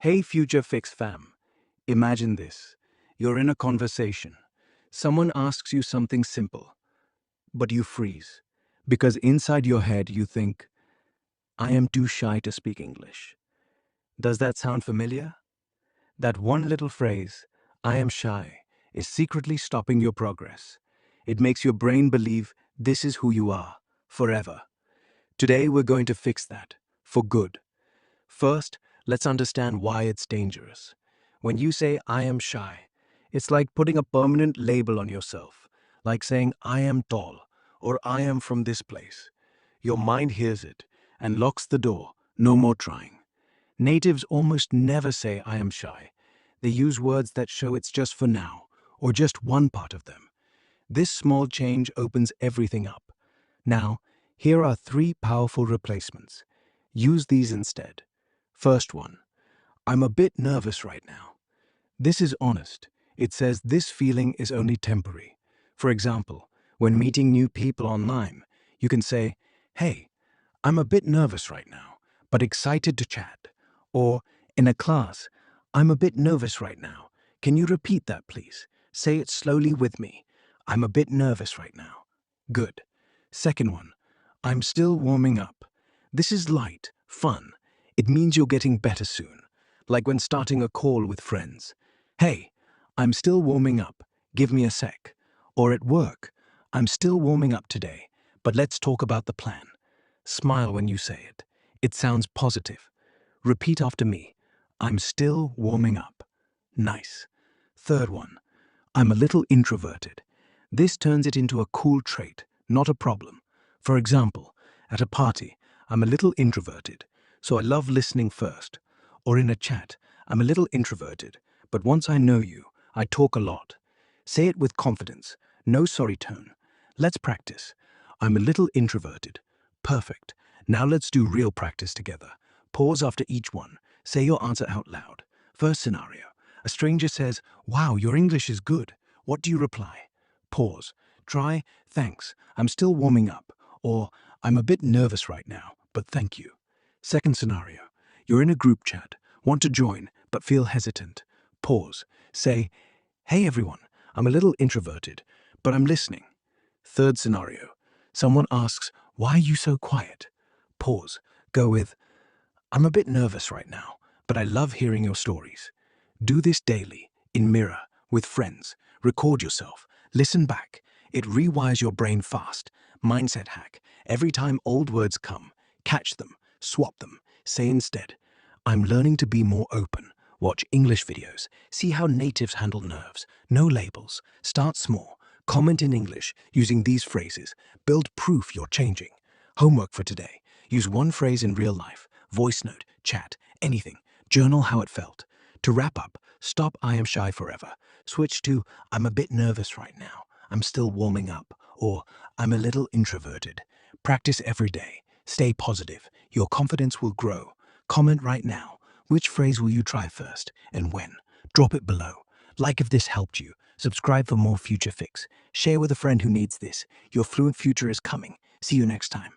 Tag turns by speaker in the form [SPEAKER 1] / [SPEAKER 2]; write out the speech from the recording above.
[SPEAKER 1] Hey, Future Fix fam. Imagine this. You're in a conversation. Someone asks you something simple, but you freeze. Because inside your head you think, I am too shy to speak English. Does that sound familiar? That one little phrase, I am shy, is secretly stopping your progress. It makes your brain believe this is who you are, forever. Today we're going to fix that, for good. First, let's understand why it's dangerous. When you say, I am shy, it's like putting a permanent label on yourself, like saying, I am tall, or I am from this place. Your mind hears it and locks the door, no more trying. Natives almost never say, I am shy. They use words that show it's just for now, or just one part of them. This small change opens everything up. Now, here are three powerful replacements. Use these instead. First one, I'm a bit nervous right now. This is honest. It says this feeling is only temporary. For example, when meeting new people online, you can say, hey, I'm a bit nervous right now, but excited to chat. Or, in a class, I'm a bit nervous right now. Can you repeat that, please? Say it slowly with me. I'm a bit nervous right now. Good. Second one, I'm still warming up. This is light, fun. It means you're getting better soon. Like when starting a call with friends. Hey, I'm still warming up. Give me a sec. Or at work, I'm still warming up today, but let's talk about the plan. Smile when you say it. It sounds positive. Repeat after me. I'm still warming up. Nice. Third one. I'm a little introverted. This turns it into a cool trait, not a problem. For example, at a party, I'm a little introverted, so I love listening first. Or in a chat, I'm a little introverted, but once I know you, I talk a lot. Say it with confidence, no sorry tone. Let's practice. I'm a little introverted. Perfect. Now let's do real practice together. Pause after each one. Say your answer out loud. First scenario. A stranger says, wow, your English is good. What do you reply? Pause. Try, thanks, I'm still warming up. Or, I'm a bit nervous right now, but thank you. Second scenario. You're in a group chat, want to join, but feel hesitant. Pause. Say, hey everyone, I'm a little introverted, but I'm listening. Third scenario. Someone asks, why are you so quiet? Pause. Go with, I'm a bit nervous right now, but I love hearing your stories. Do this daily, in mirror, with friends. Record yourself. Listen back. It rewires your brain fast. Mindset hack. Every time old words come, catch them, swap them. Say instead, I'm learning to be more open. Watch English videos. See how natives handle nerves. No labels. Start small. Comment in English using these phrases. Build proof you're changing. Homework for today. Use one phrase in real life. Voice note, chat, anything. Journal how it felt. To wrap up, stop I am shy forever. Switch to I'm a bit nervous right now. I'm still warming up. Or I'm a little introverted. Practice every day. Stay positive. Your confidence will grow. Comment right now. Which phrase will you try first and when? Drop it below. Like if this helped you. Subscribe for more Future Fix. Share with a friend who needs this. Your fluent future is coming. See you next time.